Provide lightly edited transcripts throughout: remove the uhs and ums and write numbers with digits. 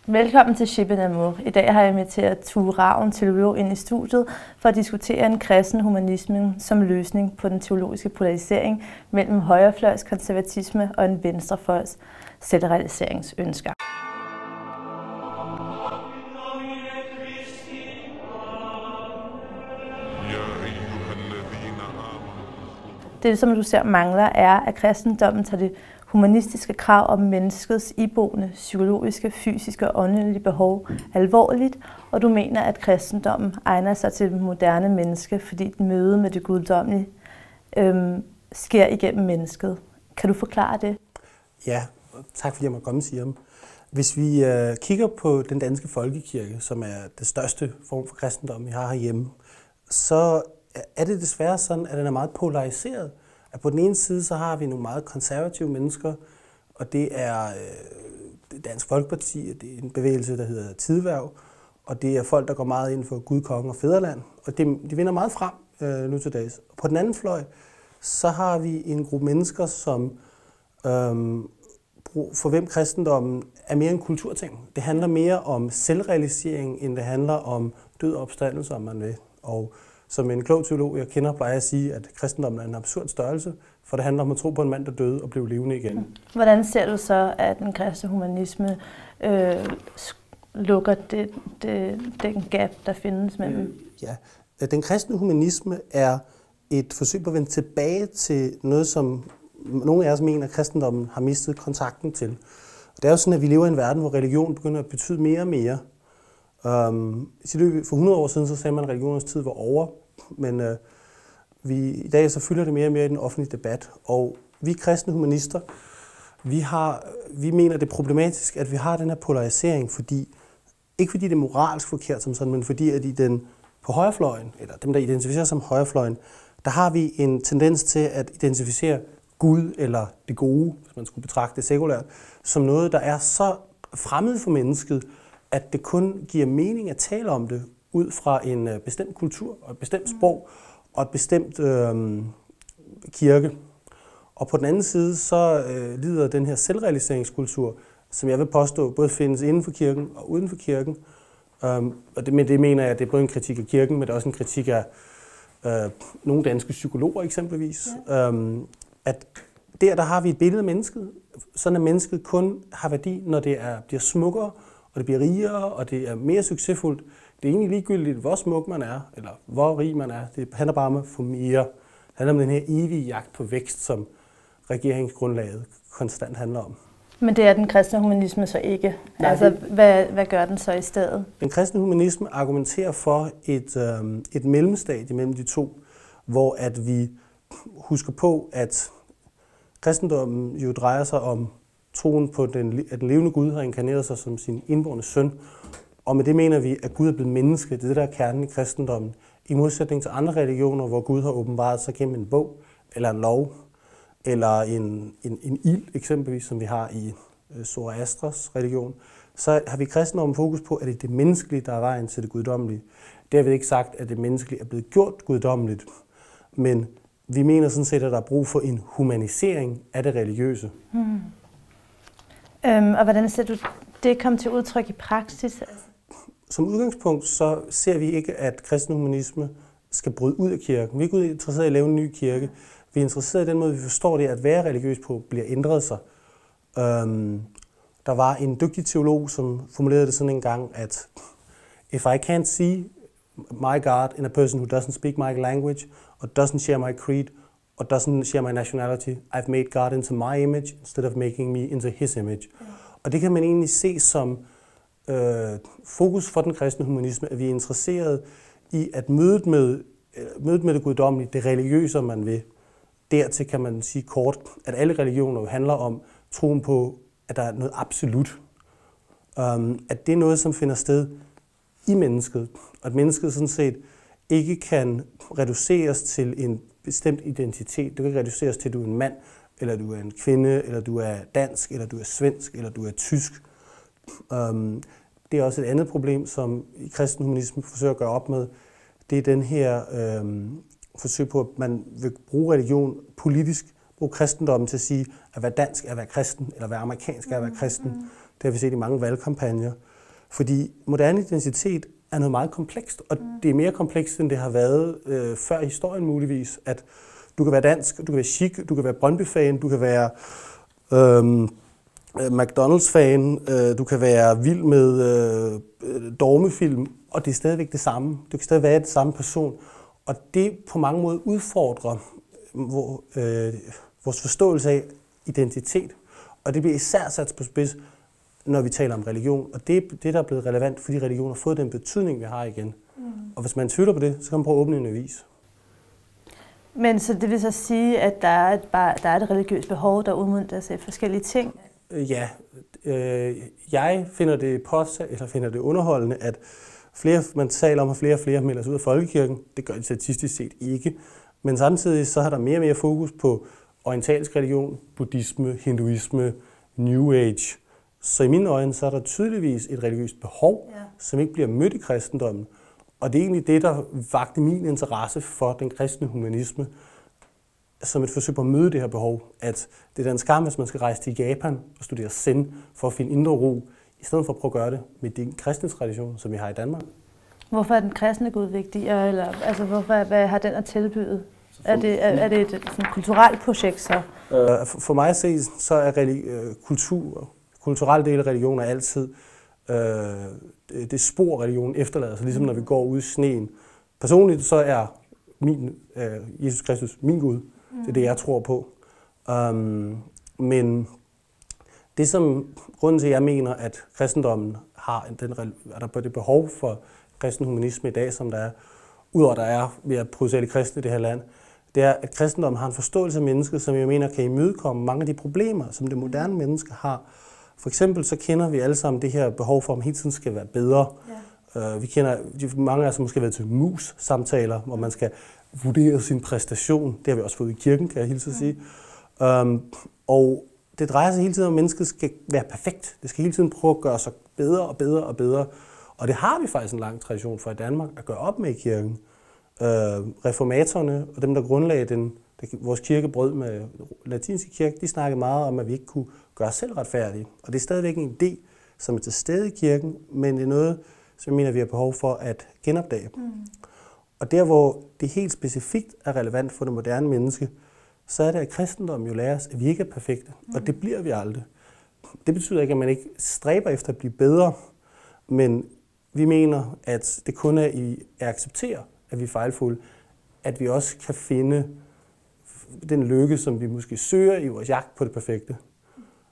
Velkommen til Ship and Amor. I dag har jeg inviteret Tue Ravn, teolog, ind i studiet for at diskutere en kristen humanisme som løsning på den teologiske polarisering mellem højrefløjs konservatisme og en venstrefløjs selvrealiseringsønsker. Det, som du ser mangler, er, at kristendommen tager det humanistiske krav om menneskets iboende psykologiske, fysiske og åndelige behov alvorligt, og du mener, at kristendommen egner sig til det moderne menneske, fordi den møde med det guddommelige sker igennem mennesket. Kan du forklare det? Ja, tak fordi jeg må komme og sige om. Hvis vi kigger på den danske folkekirke, som er det største form for kristendom, vi har herhjemme, så er det desværre sådan, at den er meget polariseret. At på den ene side, så har vi nogle meget konservative mennesker, og det er Dansk Folkeparti, og det er en bevægelse, der hedder Tidehverv, og det er folk, der går meget ind for Gud, konge og fædreland, og de vinder meget frem nu til dags. Og på den anden fløj, så har vi en gruppe mennesker, som for hvem kristendommen er mere en kulturting. Det handler mere om selvrealisering, end det handler om død og opstandelse, om man vil. Og som en klog teolog, jeg kender, plejer at sige, at kristendommen er en absurd størrelse, for det handler om at tro på en mand, der døde og blev levende igen. Hvordan ser du så, at den kristne humanisme lukker den gap, der findes mellem? Ja, den kristne humanisme er et forsøg på at vende tilbage til noget, som nogle af os mener, at kristendommen har mistet kontakten til. Og det er jo sådan, at vi lever i en verden, hvor religion begynder at betyde mere og mere. For 100 år siden så sagde man, at religionens tid var over, men i dag så fylder det mere og mere i den offentlige debat. Og vi kristne humanister, vi mener, det er problematisk, at vi har den her polarisering, ikke fordi det er moralsk forkert som sådan, men fordi at på højrefløjen, eller dem, der identificerer som højrefløjen, der har vi en tendens til at identificere Gud eller det gode, hvis man skulle betragte det sekulært, som noget, der er så fremmed for mennesket, at det kun giver mening at tale om det ud fra en bestemt kultur og et bestemt sprog og et bestemt kirke. Og på den anden side, så lider den her selvrealiseringskultur, som jeg vil påstå både findes inden for kirken og uden for kirken. Men det mener jeg, at det er både en kritik af kirken, men det er også en kritik af nogle danske psykologer eksempelvis. Ja. At der har vi et billede af mennesket, sådan at mennesket kun har værdi, når det bliver smukkere, og det bliver rigere, og det er mere succesfuldt. Det er egentlig ligegyldigt, hvor smuk man er, eller hvor rig man er. Det handler bare om at få mere. Det handler om den her evige jagt på vækst, som regeringsgrundlaget konstant handler om. Men det er den kristne humanisme så ikke? Nej, altså, hvad gør den så i stedet? Den kristne humanisme argumenterer for et mellemstadie mellem de to, hvor at vi husker på, at kristendommen jo drejer sig om troen på, at den levende Gud har inkarneret sig som sin indbårne søn. Og med det mener vi, at Gud er blevet menneske. Det er det, der er kernen i kristendommen. I modsætning til andre religioner, hvor Gud har åbenbaret sig gennem en bog, eller en lov, eller en ild eksempelvis, som vi har i Zoroasters religion, så har vi i kristendommen fokus på, at det er det menneskelige, der er vejen til det guddommelige. Derved ikke sagt, at det menneskelige er blevet gjort guddommeligt, men vi mener sådan set, at der er brug for en humanisering af det religiøse. Og hvordan ser du det komme til udtryk i praksis? Som udgangspunkt så ser vi ikke, at kristen humanisme skal bryde ud af kirken. Vi er ikke interesseret i at lave en ny kirke. Vi er interesseret i den måde, vi forstår det, at være religiøs på bliver ændret sig. Der var en dygtig teolog, som formulerede det sådan en gang, at if I can't see my God in a person who doesn't speak my language, or doesn't share my creed, or doesn't share my nationality, I've made God into my image, instead of making me into his image. Og det kan man egentlig se som fokus for den kristne humanisme, at vi er interesseret i at mødet med det guddommelige, det religiøse, om man vil. Dertil kan man sige kort, at alle religioner jo handler om troen på, at der er noget absolut. At det er noget, som finder sted i mennesket. Og at mennesket sådan set ikke kan reduceres til en bestemt identitet. Det kan ikke reduceres til, at du er en mand, eller du er en kvinde, eller du er dansk, eller du er svensk, eller du er tysk. Det er også et andet problem, som i kristen humanisme forsøger at gøre op med. Det er den her forsøg på, at man vil bruge religion politisk, bruge kristendommen til at sige, at være dansk er at være kristen, eller være amerikansk er at være kristen. Det har vi set i mange valgkampagner. Fordi moderne identitet er noget meget komplekst, og det er mere komplekst, end det har været før i historien muligvis. At du kan være dansk, du kan være chic, du kan være Brøndby-fan, du kan være McDonald's-fan, du kan være vild med dogmefilm, og det er stadigvæk det samme. Du kan stadig være det samme person. Og det på mange måder udfordrer vores forståelse af identitet. Og det bliver især sat på spids, når vi taler om religion. Og det er det, der er blevet relevant, fordi religion har fået den betydning, vi har igen. Og hvis man tvivler på det, så kan man prøve at åbne en avis. Men så det vil så sige, at der er et religiøst behov, der udmønter sig forskellige ting? Ja. Jeg finder det underholdende, at man taler om, at flere og flere melder sig ud af folkekirken. Det gør de statistisk set ikke. Men samtidig så har der mere og mere fokus på orientalsk religion, buddhisme, hinduisme, New Age. Så i mine øjne, så er der tydeligvis et religiøst behov, som ikke bliver mødt i kristendommen. Og det er egentlig det, der vakte min interesse for den kristne humanisme, som et forsøg på at møde det her behov. At det er en skam, hvis man skal rejse til Japan og studere zen for at finde indre ro, i stedet for at prøve at gøre det med den kristne tradition, som vi har i Danmark. Hvorfor er den kristne Gud vigtigere? Eller, altså, hvad har den at tilbyde? Er det et sådan, kulturelt projekt så? For mig at se, så er kulturelle dele af religion er altid det spor, religionen efterlader sig, ligesom når vi går ud i sneen. Personligt så er Jesus Kristus min Gud. Det er det, jeg tror på. Men det som grunden til, at jeg mener, at kristendommen har det behov for kristen humanisme i dag, som der er, udover at der er ved at producere kristne i det her land, det er, at kristendommen har en forståelse af mennesket, som jeg mener kan imødekomme mange af de problemer, som det moderne menneske har. For eksempel så kender vi alle sammen det her behov for, at man hele tiden skal være bedre. Ja. Vi kender, mange af os har måske været til mus-samtaler, hvor man skal vurdere sin præstation. Det har vi også fået i kirken, kan jeg hilse at sige. Og det drejer sig hele tiden om, at mennesket skal være perfekt. Det skal hele tiden prøve at gøre sig bedre og bedre og bedre. Og det har vi faktisk en lang tradition for i Danmark at gøre op med i kirken. Reformatorerne og dem, der grundlagde vores kirkebrød med latinske kirke, de snakkede meget om, at vi ikke kunne gøre os selv retfærdige. Og det er stadigvæk en idé, som er til stede i kirken, men det er noget, som jeg mener, vi har behov for at genopdage. Og der, hvor det helt specifikt er relevant for det moderne menneske, så er det, at kristendommen jo lærer os, at vi ikke er perfekte, og det bliver vi aldrig. Det betyder ikke, at man ikke stræber efter at blive bedre, men vi mener, at det kun er at acceptere, at vi er fejlfulde, at vi også kan finde den lykke, som vi måske søger i vores jagt på det perfekte.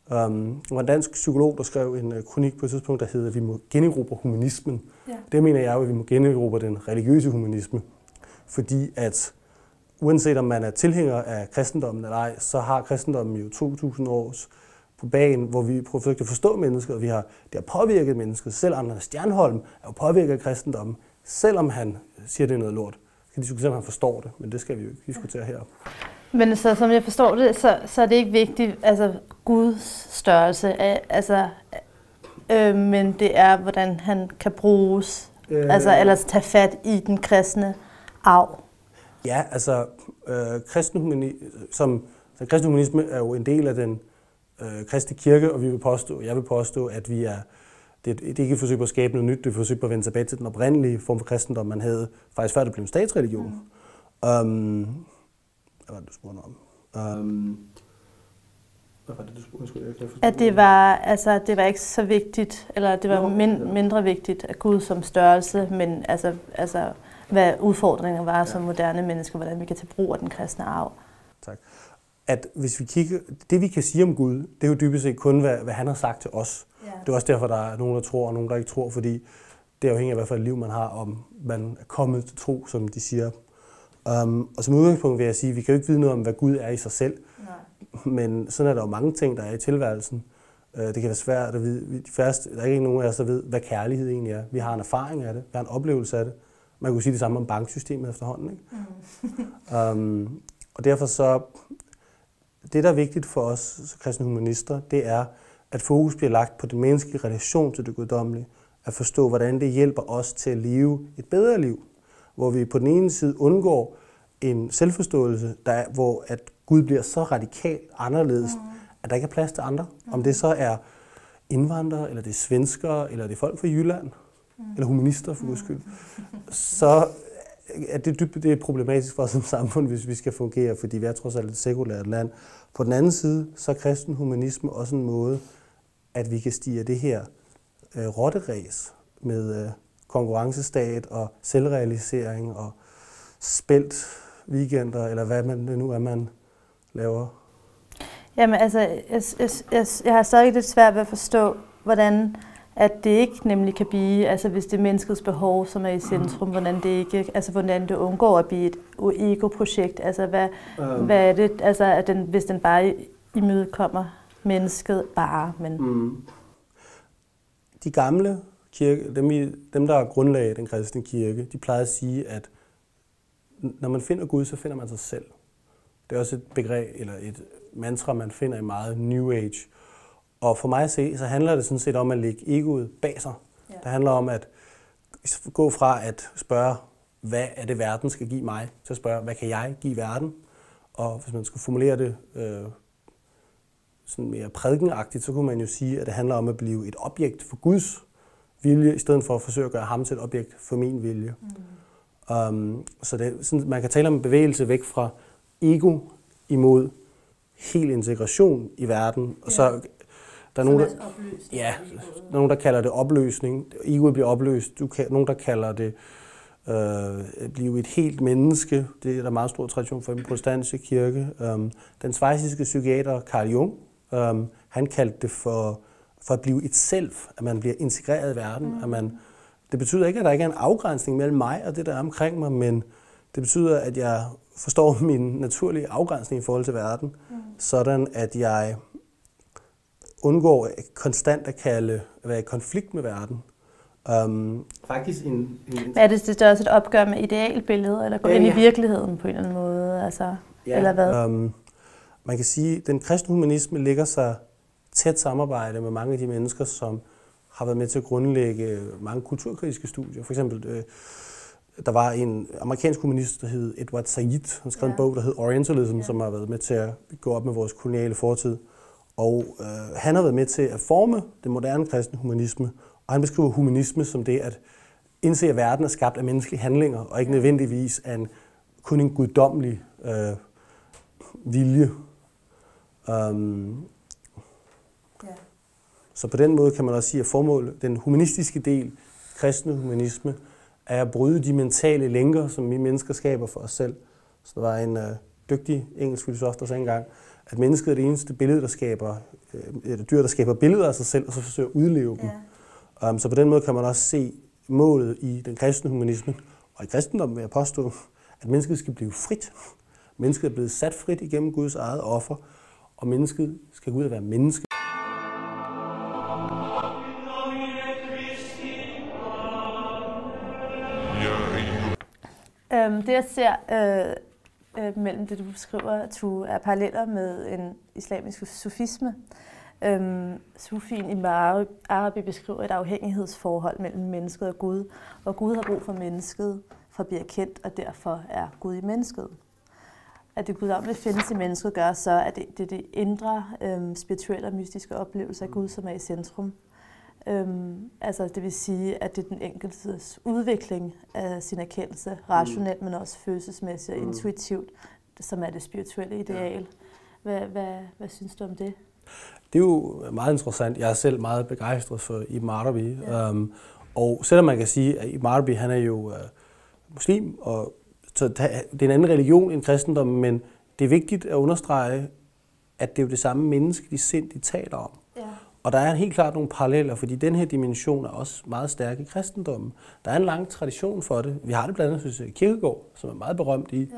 Der var en dansk psykolog, der skrev en kronik på et tidspunkt, der hedder, at vi må generobre humanismen. Ja. Det mener jeg jo, at vi må generobre den religiøse humanisme. Fordi at uanset om man er tilhænger af kristendommen eller ej, så har kristendommen jo 2000 års på bagen, hvor vi forsøgt at forstå mennesket, og det har påvirket mennesket. Selv Anders Stjernholm er jo påvirket af kristendommen, selvom han siger, det er noget lort. Vi kan diskutere, om han forstår det, men det skal vi jo ikke diskutere her. Men så, som jeg forstår det, så er det ikke vigtigt, altså Guds størrelse, men det er, hvordan han kan bruges, eller tage fat i den kristne arv. Ja, altså kristen humanisme er jo en del af den kristne kirke, og jeg vil påstå, at vi er det er ikke et forsøg på at skabe noget nyt, det er et forsøg på at vende tilbage til den oprindelige form for kristendom, man havde faktisk før det blev en statsreligion. Hvad var det, du spurgte om? Hvad var det, du spurgte? At det var ikke så vigtigt, eller det var mindre vigtigt at Gud som størrelse, men altså hvad udfordringen var som moderne mennesker, hvordan vi kan tage brug af den kristne arv. Tak. At hvis vi kigger, det vi kan sige om Gud, det er jo dybest set kun, hvad han har sagt til os. Ja. Det er også derfor, der er nogen, der tror, og nogen, der ikke tror, fordi det afhænger af, hvad for et liv man har, om man er kommet til tro, som de siger. Og som udgangspunkt vil jeg sige, at vi kan jo ikke vide noget om, hvad Gud er i sig selv. Nej. Men sådan er der jo mange ting, der er i tilværelsen. Det kan være svært at vide. Der er ikke nogen af os, der ved, hvad kærlighed egentlig er. Vi har en erfaring af det, vi har en oplevelse af det. Man kunne sige det samme om banksystemet efterhånden, ikke? Og derfor så, det der er vigtigt for os som kristne humanister, det er, at fokus bliver lagt på den menneskelige relation til det guddommelige. At forstå, hvordan det hjælper os til at leve et bedre liv. Hvor vi på den ene side undgår en selvforståelse, hvor at Gud bliver så radikalt anderledes, at der ikke er plads til andre. Om det så er indvandrere, eller det er svenskere, eller det er folk fra Jylland, eller humanister for guds skyld, så er det er problematisk for os som samfund, hvis vi skal fungere, fordi vi er trods alt et sekulært land. På den anden side, så er kristen humanisme også en måde, at vi kan stige det her rotteræs med konkurrencestat og selvrealisering og spældt weekender, eller hvad man nu er, man laver. Jamen altså, jeg har stadig lidt svært ved at forstå, hvordan at det ikke nemlig kan blive, altså hvis det er menneskets behov, som er i centrum, hvordan det undgår at blive et ego-projekt, altså hvad er det, altså hvis den bare imødekommer mennesket bare, men... De gamle kirke, dem der grundlagde den kristne kirke, de plejede at sige, at når man finder Gud, så finder man sig selv. Det er også et begreb, eller et mantra, man finder i meget New Age. Og for mig at se, så handler det sådan set om at lægge egoet bag sig. Ja. Det handler om at gå fra at spørge, hvad er det, verden skal give mig, til at spørge, hvad kan jeg give verden? Og hvis man skulle formulere det sådan mere prædikenagtigt, så kunne man jo sige, at det handler om at blive et objekt for Guds vilje, i stedet for at forsøge at gøre ham til et objekt for min vilje. Så det, sådan, man kan tale om en bevægelse væk fra ego imod hel integration i verden. Og så der er nogen, der kalder det opløsning. Egoet bliver opløst. Nogen, der kalder det blive et helt menneske. Det er der meget stor tradition for i den protestantiske kirke. Den schweiziske psykiater Carl Jung, han kaldte det for at blive et selv, at man bliver integreret i verden. Det betyder ikke, at der ikke er en afgrænsning mellem mig og det, der er omkring mig, men det betyder, at jeg forstår min naturlige afgrænsning i forhold til verden, sådan at jeg undgår konstant at være i konflikt med verden. Faktisk er det også et opgør med idealbilledet, eller gå ind i virkeligheden på en eller anden måde? Altså, eller hvad? Man kan sige, at den kristne humanisme ligger sig tæt samarbejde med mange af de mennesker, som har været med til at grundlægge mange kulturkritiske studier. For eksempel, der var en amerikansk humanist, der hed Edward Said. Han skrev en bog, der hed Orientalism, som har været med til at gå op med vores koloniale fortid. Og han har været med til at forme den moderne kristne humanisme, og han beskriver humanisme som det at indse, at verden er skabt af menneskelige handlinger, og ikke nødvendigvis af kun en guddommelig vilje. Så på den måde kan man også sige, at formålet, den humanistiske del, kristne humanisme, er at bryde de mentale lænker, som vi mennesker skaber for os selv. Så der var en dygtig engelsk filosof, der sagde engang, at mennesket er det eneste billede, dyr, der skaber billeder af sig selv, og så forsøger at udleve dem. Så på den måde kan man også se målet i den kristne humanisme, og i kristendommen vil jeg påstå, at mennesket skal blive frit. Mennesket er blevet sat frit igennem Guds eget offer, og mennesket skal gå ud og være menneske. Det jeg ser mellem det, du beskriver, Tue, er paralleller med en islamisk sufisme. Sufien Ibn Arabi beskriver et afhængighedsforhold mellem mennesket og Gud, og Gud har brug for mennesket for at blive erkendt, og derfor er Gud i mennesket. At det guddommelige findes i mennesket gør så, at det er det indre, spirituelle og mystiske oplevelse af Gud, som er i centrum. Altså det vil sige, at det er den enkeltes udvikling af sin erkendelse, rationelt, men også følelsesmæssigt og intuitivt, som er det spirituelle ideal. Hvad synes du om det? Det er jo meget interessant. Jeg er selv meget begejstret for Ibn Arabi. Og selvom man kan sige, at Ibn Arabi han er jo muslim, og så det er en anden religion end kristendommen, men det er vigtigt at understrege, at det er jo det samme menneskelige sind, de taler om. Ja. Og der er helt klart nogle paralleller, fordi den her dimension er også meget stærk i kristendommen. Der er en lang tradition for det. Vi har det blandt andet i Kierkegaard, som er meget berømt i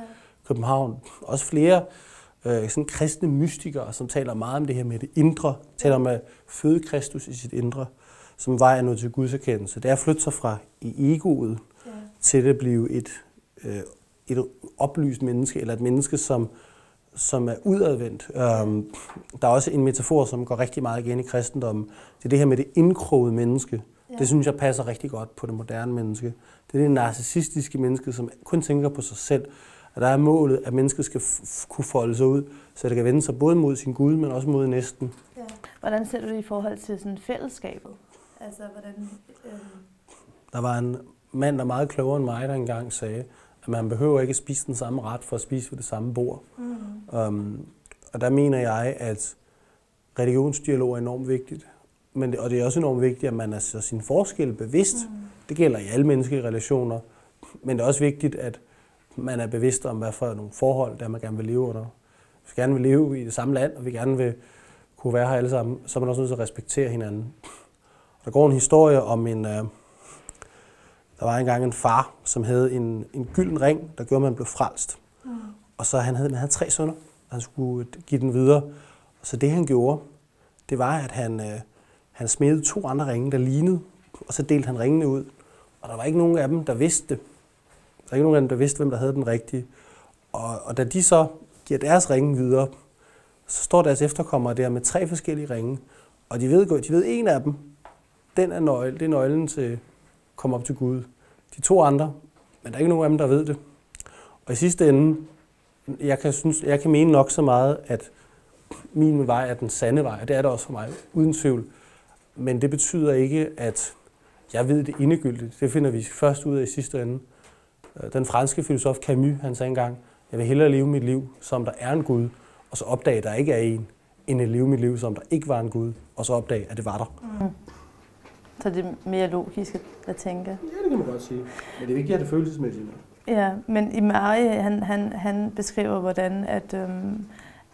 København. Også flere sådan kristne mystikere, som taler meget om det her med det indre, taler om at føde Kristus i sit indre, som vej er noget til Guds erkendelse. Det er at flytte sig fra i egoet til at blive et oplyst menneske, eller et menneske, som er udadvendt. Der er også en metafor, som går rigtig meget igen i kristendommen. Det er det her med det indkrogede menneske. Ja. Det synes jeg passer rigtig godt på det moderne menneske. Det er det narcissistiske menneske, som kun tænker på sig selv. Og der er målet, at mennesket skal kunne folde sig ud, så det kan vende sig både mod sin Gud, men også mod næsten. Ja. Hvordan ser du det i forhold til sådan fællesskabet? Altså, hvordan... Der var en mand, der er meget klogere end mig, der engang sagde, at man behøver ikke spise den samme ret for at spise ved det samme bord. Og der mener jeg, at religionsdialog er enormt vigtigt. Og det er også enormt vigtigt, at man er så sin forskel bevidst. Det gælder i alle menneskelige relationer. Men det er også vigtigt, at man er bevidst om, hvad for nogle forhold, der man gerne vil leve under. Hvis vi gerne vil leve i det samme land, og vi gerne vil kunne være her alle sammen, så er man også nødt til at respektere hinanden. Der går en historie om der var engang en far, som havde en gylden ring, der gjorde, at man blev frelst. Og så han havde 3 sønner, og han skulle give den videre. Og så det han gjorde, det var, at han smedede 2 andre ringe, der lignede, og så delte han ringene ud. Og der var ikke nogen af dem, der vidste det. Der var ikke nogen af dem, der vidste, hvem der havde den rigtige. Og da de så giver deres ringe videre, så står deres efterkommere der med 3 forskellige ringe. Og de ved en af dem, det er nøglen til at komme op til Gud. De 2 andre, men der er ikke nogen af dem, der ved det. Og i sidste ende, jeg kan mene nok så meget, at min vej er den sande vej, og det er det også for mig, uden tvivl. Men det betyder ikke, at jeg ved det endegyldigt. Det finder vi først ud af i sidste ende. Den franske filosof Camus, han sagde engang, jeg vil hellere leve mit liv, som der er en Gud, og så opdage, at der ikke er en, end at leve mit liv, som der ikke var en Gud, og så opdage, at det var der. Så det er mere logisk at tænke? Ja, det kan man godt sige. Men det er vigtigt, at det følelsesmæssigt. Ja, men Imari, han beskriver, hvordan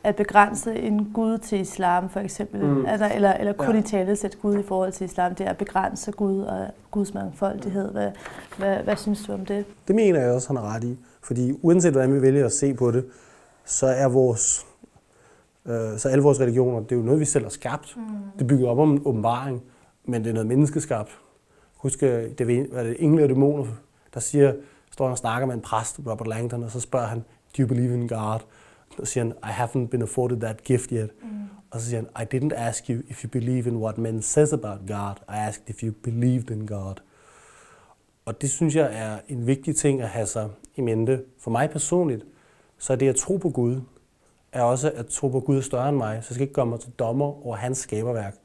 at begrænse en Gud til islam, for eksempel, eller kun i talesæt Gud i forhold til islam, det er at begrænse Gud og Guds mangfoldighed. Hvad synes du om det? Det mener jeg også, han har ret i. Fordi uanset hvordan vi vælger at se på det, så er alle vores religioner, det er jo noget, vi selv har skabt. Det bygger op om en åbenbaring, men det er noget menneskeskabt. Husk, det er engle og dæmoner, der står han og snakker med en præst, Robert Langdon, og så spørger han, do you believe in God? Og så siger han, I haven't been afforded that gift yet. Og så siger han, I didn't ask you if you believe in what men says about God. I asked if you believed in God. Og det synes jeg er en vigtig ting at have sig i mente. For mig personligt, så er det at tro på Gud, er også at tro på Gud er større end mig, så jeg skal ikke gøre mig til dommer over hans skaberværk.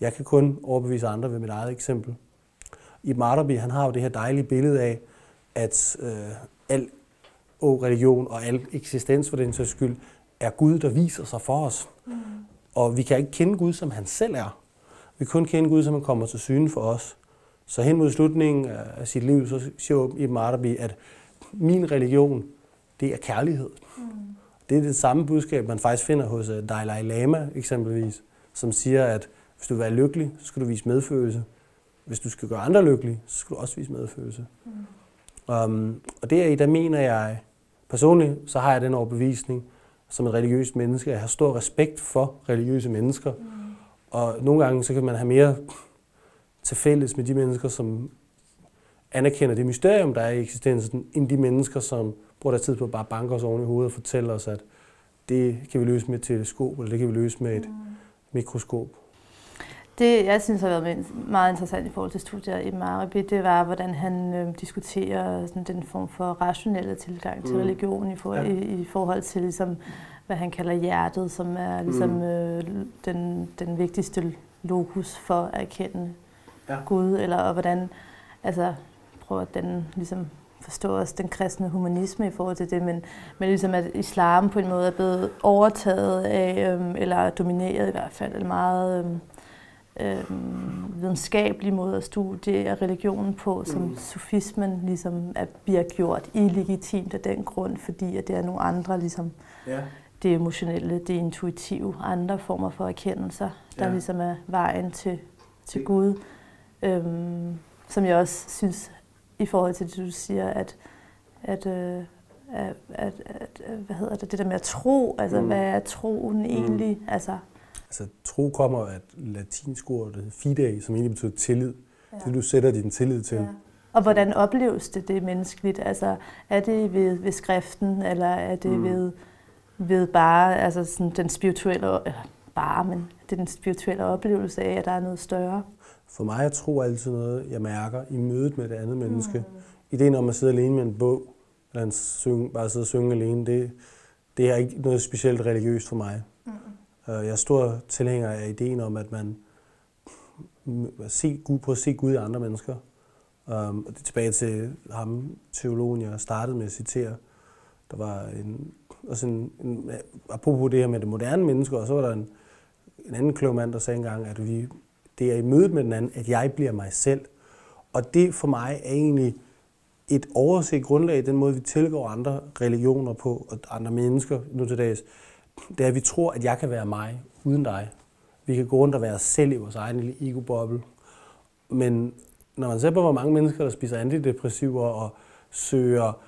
Jeg kan kun overbevise andre ved mit eget eksempel. Ibn Arabi, han har jo det her dejlige billede af, at al religion og al eksistens for den sags skyld er Gud, der viser sig for os. Og vi kan ikke kende Gud, som han selv er. Vi kan kun kende Gud, som han kommer til syne for os. Så hen mod slutningen af sit liv, så siger Ibn Arabi, at min religion, det er kærlighed. Det er det samme budskab, man faktisk finder hos Dalai Lama eksempelvis, som siger, at hvis du vil være lykkelig, så skal du vise medfølelse. Hvis du skal gøre andre lykkelige, så skal du også vise medfølelse. Og deri, der mener jeg, personligt, så har jeg den overbevisning, som et religiøst menneske, at jeg har stor respekt for religiøse mennesker. Og nogle gange, så kan man have mere til fælles med de mennesker, som anerkender det mysterium, der er i eksistensen, end de mennesker, som bruger deres tid på at bare banke os oven i hovedet og fortælle os, at det kan vi løse med et teleskop, eller det kan vi løse med et mikroskop. Det, jeg synes har været meget interessant i forhold til studier i Ibn Arabi, det var, hvordan han diskuterer sådan, den form for rationelle tilgang til religion i forhold til, ligesom, hvad han kalder hjertet, som er ligesom, den vigtigste locus for at erkende Gud, og hvordan, altså, prøver den ligesom forstå også den kristne humanisme i forhold til det, men ligesom at islam på en måde er blevet overtaget af, eller domineret i hvert fald, meget videnskabelig måde at studere religionen på, som sufismen ligesom bliver gjort illegitimt af den grund, fordi at det er nogle andre, ligesom det emotionelle, det intuitive, andre former for erkendelser, der ligesom er vejen til Gud, som jeg også synes, i forhold til det, du siger, at hvad hedder det der med at tro, altså hvad er troen egentlig? Altså tro kommer af et latinsk ord, der hedder fide, som egentlig betyder tillid. Det du sætter din tillid til. Og hvordan opleves det menneskeligt? Altså er det ved skriften, eller er det ved bare altså sådan den spirituelle, men det er den spirituelle oplevelse af, at der er noget større? For mig er tro altid noget, jeg mærker i mødet med det andet menneske. Ideen om at sidde alene med en bog, eller bare sidde og synge alene, det er ikke noget specielt religiøst for mig. Jeg er stor tilhænger af ideen om, at man prøver at se Gud i andre mennesker. Og det er tilbage til ham, teologen, jeg startede med at citere. Der var apropos det her med det moderne menneske, og så var der en anden klog mand, der sagde engang, at det er i mødet med den anden, at jeg bliver mig selv. Og det for mig er egentlig et overset grundlag i den måde, vi tilgår andre religioner på, og andre mennesker nu til dags. Det er, at vi tror, at jeg kan være mig uden dig. Vi kan gå rundt og være os selv i vores egen lille ego-boble. Men når man ser på, hvor mange mennesker, der spiser antidepressiver og søger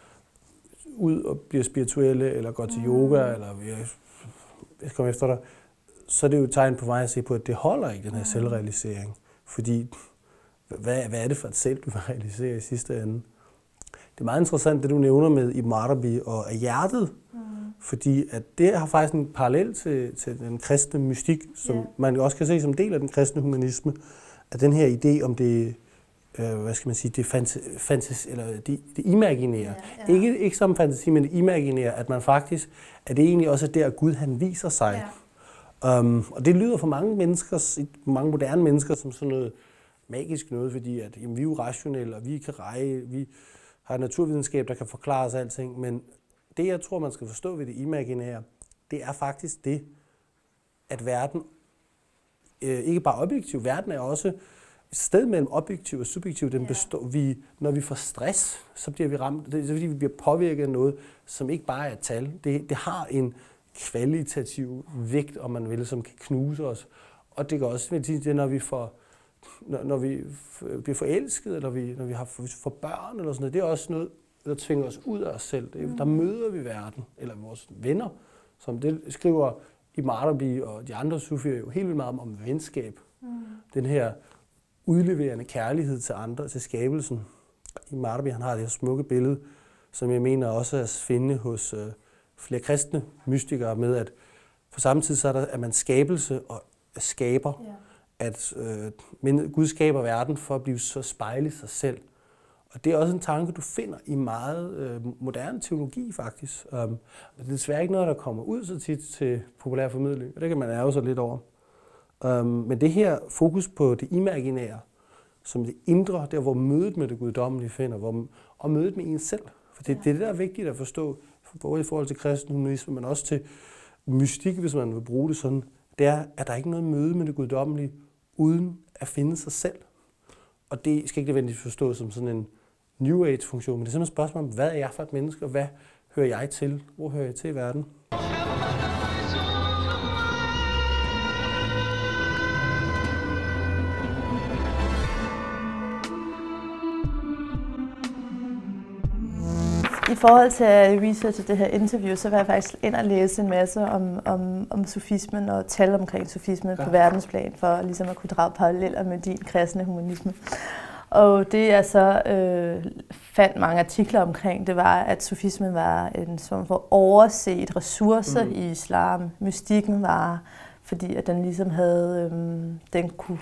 ud og bliver spirituelle, eller går til yoga, eller jeg kommer efter dig, så er det jo et tegn på mig at se på, at det holder ikke, den her selvrealisering. Fordi, hvad er det for et selv, du vil realisere i sidste ende? Det er meget interessant, det du nævner med Ibn Arabi og af hjertet, fordi at det har faktisk en parallel til den kristne mystik, som man også kan se som del af den kristne humanisme, at den her idé om det, hvad skal man sige, det imaginære. Ikke som fantasi, men det imaginære, at man faktisk, at det egentlig også er der, Gud han viser sig. Og det lyder for mange mennesker, mange moderne mennesker, som sådan noget magisk noget, fordi at, jamen, vi er jo rationelle, og vi kan vi har naturvidenskab, der kan forklare os alting, men det, jeg tror, man skal forstå ved det imaginære, det er faktisk det, at verden ikke bare objektiv, verden er også et sted mellem objektiv og subjektiv. Den består, når vi får stress, så bliver vi ramt, det er fordi, vi bliver påvirket af noget, som ikke bare er et tal. Det har en kvalitativ vægt, om man vil, som kan knuse os. Og det kan også være det, når vi bliver forelsket, eller når vi får børn, eller sådan noget. Det er også noget, der tvinger os ud af os selv. Der møder vi verden, eller vores venner, som det skriver Ibn Arabi og de andre sufier jo helt vildt meget om venskab. Den her udleverende kærlighed til andre, til skabelsen. Ibn Arabi, han har det her smukke billede, som jeg mener også er at finde hos flere kristne mystikere med, at på samme tid så er der, at man skabelse og skaber, at Gud skaber verden for at blive så spejle sig selv. Og det er også en tanke, du finder i meget moderne teologi, faktisk. Det er desværre ikke noget, der kommer ud så tit til populær formidling, og det kan man ærge sig lidt over. Men det her fokus på det imaginære, som det indre, der hvor mødet med det guddommelige finder, og mødet med en selv. For det er det, der er vigtigt at forstå, både i forhold til kristen humanisme, men også til mystik, hvis man vil bruge det sådan, det er, at der ikke er noget møde med det guddommelige, uden at finde sig selv. Og det skal ikke nødvendigvis forstås som sådan en New Age-funktion, men det er simpelthen et spørgsmål om, hvad er jeg for et menneske, og hvad hører jeg til? Hvor hører jeg til i verden? I forhold til at researche det her interview, så var jeg faktisk ind og læse en masse om sufismen og tal omkring sufismen på verdensplan, for ligesom at kunne drage paralleller med din kristne humanisme. Og det jeg så fandt mange artikler omkring, det var, at sufismen var en form for overset ressource i islam. Mystikken var, fordi at den ligesom havde, den kunne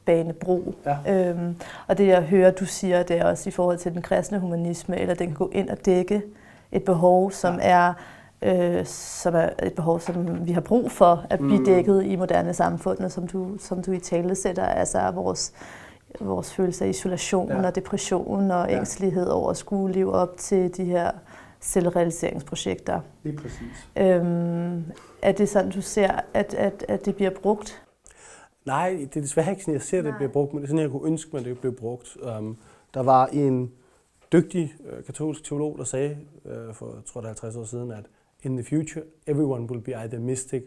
bane bro. Og det jeg hører, du siger, det er også i forhold til den kristne humanisme, eller den kan gå ind og dække et behov, som er et behov, som vi har brug for at blive dækket i moderne samfund, og som du i tale sætter, altså vores følelse af isolation og depression og ængstelighed over at skulle leve op til de her selvrealiseringsprojekter. Lige præcis. Er det sådan, du ser, at det bliver brugt? Nej, det er desværre ikke sådan, jeg ser, at det bliver brugt, men det er sådan, jeg kunne ønske mig, at det blev brugt. Der var en dygtig katolsk teolog, der sagde for, jeg tror det er 50 år siden, at in the future, everyone will be either mystic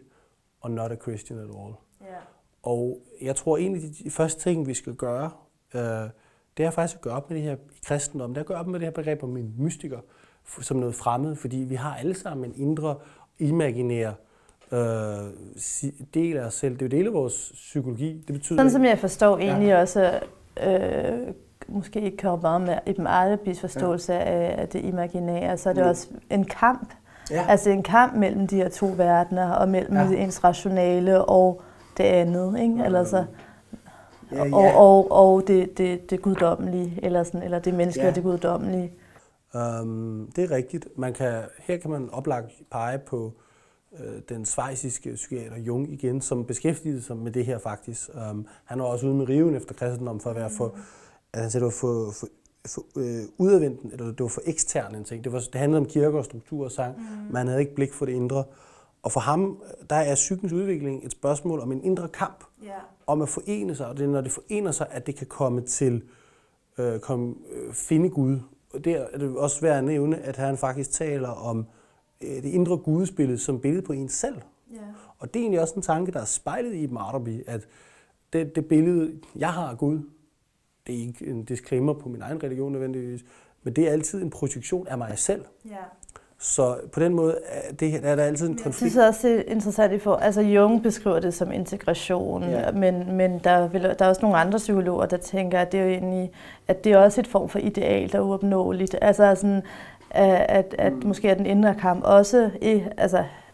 or not a Christian at all. Yeah. Og jeg tror egentlig, de første ting, vi skal gøre, det er faktisk at gøre op med det her i kristendom. Det er at gøre op med det her begreb om en mystiker som noget fremmed, fordi vi har alle sammen en indre, imaginær del af os selv. Det er jo del af vores psykologi. Det betyder, sådan som jeg forstår egentlig også, måske ikke kommer med Ibn Arabis forståelse af det imaginære, så er det også en kamp. Ja. Altså en kamp mellem de her to verdener, og mellem ens rationale og det andet, ikke? Eller så, og det guddommelige, eller det menneskelige og det guddommelige. Det er rigtigt. Her kan man oplagt pege på den schweiziske psykiater Jung igen, som beskæftigede sig med det her faktisk. Han var også ude med riven efter kristendom for at være for, at han sagde, det var for udadvendten, eller det var for ekstern en ting. Det handlede om kirker og struktur og sang. Man havde ikke blik for det indre. Og for ham, der er psykens udvikling et spørgsmål om en indre kamp, om at forene sig, og det er, når det forener sig, at det kan komme til finde Gud. Og der er det også værd at nævne, at han faktisk taler om det indre gudesbillede som billede på en selv. Og det er egentlig også en tanke, der er spejlet i Ibn Arabi, at det billede, jeg har af Gud, det er ikke en disclaimer på min egen religion nødvendigvis, men det er altid en projektion af mig selv. Så på den måde er der altid en konflikt. Jeg synes også, det er interessant, altså Jung beskriver det som integration, men der er også nogle andre psykologer, der tænker, at det er jo egentlig, at det er også et form for ideal, der er uopnåeligt. Altså sådan, at måske er den indre kamp også,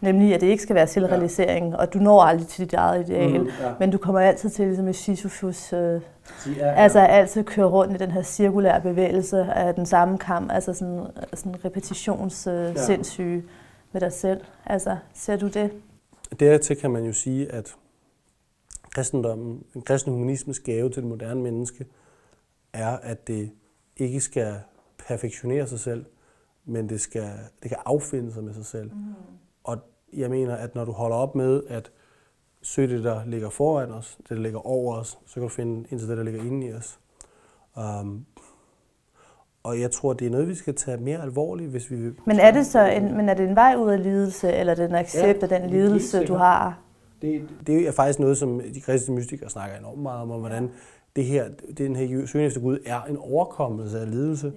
nemlig at det ikke skal være selvrealisering, og du når aldrig til dit eget ideal, men du kommer altid til, ligesom i Sisyphus, altid køre rundt i den her cirkulære bevægelse af den samme kamp, altså sådan repetitionssindssyge med dig selv. Altså, ser du det? Dertil kan man jo sige, at kristendommen, den kristne humanismes gave til det moderne menneske, er, at det ikke skal perfektionere sig selv, men det kan affinde sig med sig selv. Og jeg mener, at når du holder op med at søge det, der ligger foran os, det, der ligger over os, så kan du finde ind til det, der ligger inde i os. Og jeg tror, det er noget, vi skal tage mere alvorligt, hvis vi vil. Men er det så er det en vej ud af lidelse, eller den accept af den lidelse, du har? Det er faktisk noget, som de kristne mystikere snakker enormt meget om, hvordan den her søgen efter Gud er en overkommelse af lidelse.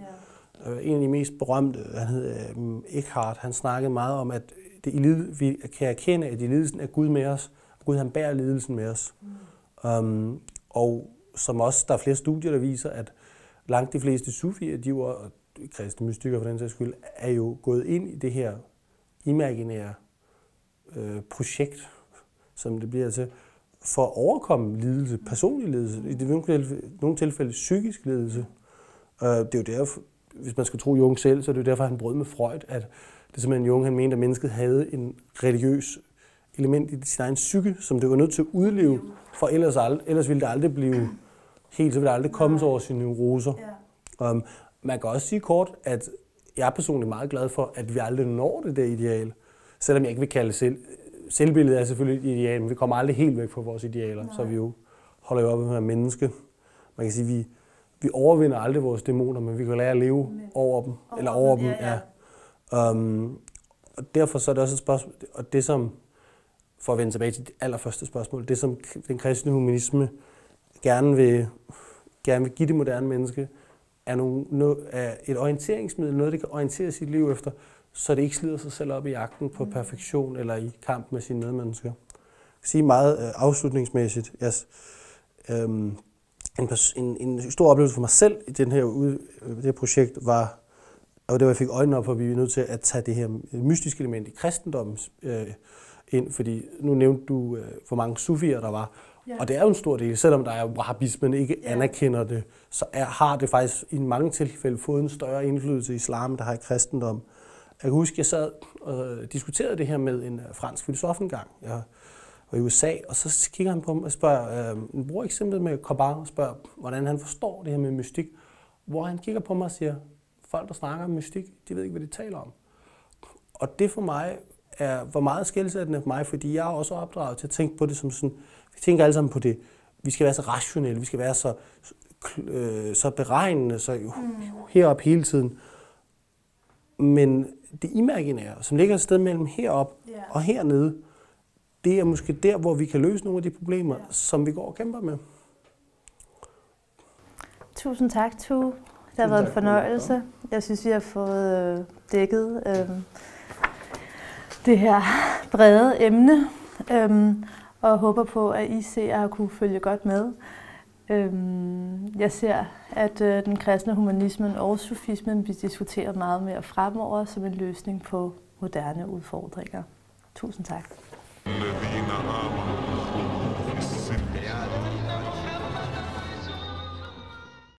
En af de mest berømte, han hed Eckhart, han snakkede meget om, at vi kan erkende, at i lidelsen er Gud med os. Gud, han bærer lidelsen med os. Og som også, der er flere studier, der viser, at langt de fleste sufier, og kristne mystikere for den sags skyld, er jo gået ind i det her imaginære projekt, som det bliver til, for at overkomme lidelse, personlig lidelse, i nogle tilfælde psykisk lidelse. Det er jo derfor, hvis man skal tro Jung selv, så er det jo derfor, han brød med Freud, at det er simpelthen Jung, han mente, at mennesket havde en religiøs element i sin egen psyke, som det var nødt til at udleve, for ellers ville det aldrig blive helt, så ville det aldrig komme over sine neuroser. Man kan også sige kort, at jeg er personligt meget glad for, at vi aldrig når det der ideal, selvom jeg ikke vil kalde selvbilledet er selvfølgelig et ideal, men vi kommer aldrig helt væk fra vores idealer, så vi jo holder jo op med at være menneske. Man kan sige, vi overvinder aldrig vores dæmoner, men vi kan lære at leve over dem, eller over dem, og derfor så er det også et spørgsmål, og det som, for at vende tilbage til det allerførste spørgsmål, det som den kristne humanisme gerne vil give det moderne menneske, er et orienteringsmiddel, noget det kan orientere sit liv efter, så det ikke slider sig selv op i jagten på perfektion eller i kamp med sine medmennesker. Jeg kan sige meget afslutningsmæssigt, en stor oplevelse for mig selv i det her projekt var, og det var, jeg fik øjnene op for, at vi er nødt til at tage det her mystiske element i kristendommen ind, fordi nu nævnte du, hvor mange sufier der var, og det er jo en stor del, selvom der er wahhabismen ikke anerkender det, så har det faktisk i mange tilfælde fået en større indflydelse i islam, der har i kristendom. Jeg kan huske, at jeg sad og diskuterede det her med en fransk filosof engang. Jeg var i USA, og så kigger han på mig og spørger, bruger eksemplet med Corbin og spørger, hvordan han forstår det her med mystik, hvor han kigger på mig og siger, folk, der snakker om mystik, de ved ikke, hvad de taler om. Og det for mig var meget skelsættende for mig, fordi jeg er også opdraget til at tænke på det som sådan, vi tænker alle sammen på det, vi skal være så rationelle, vi skal være så beregnende, så heroppe hele tiden. Men det imaginære, som ligger et sted mellem herop og hernede, det er måske der, hvor vi kan løse nogle af de problemer, som vi går og kæmper med. Tusind tak, Tue. Det har været en fornøjelse. Jeg synes, vi har fået dækket det her brede emne, og håber på, at I ser har kunne følge godt med. Jeg ser, at den kristne humanismen og sufismen bliver diskuteret meget mere fremover som en løsning på moderne udfordringer. Tusind tak.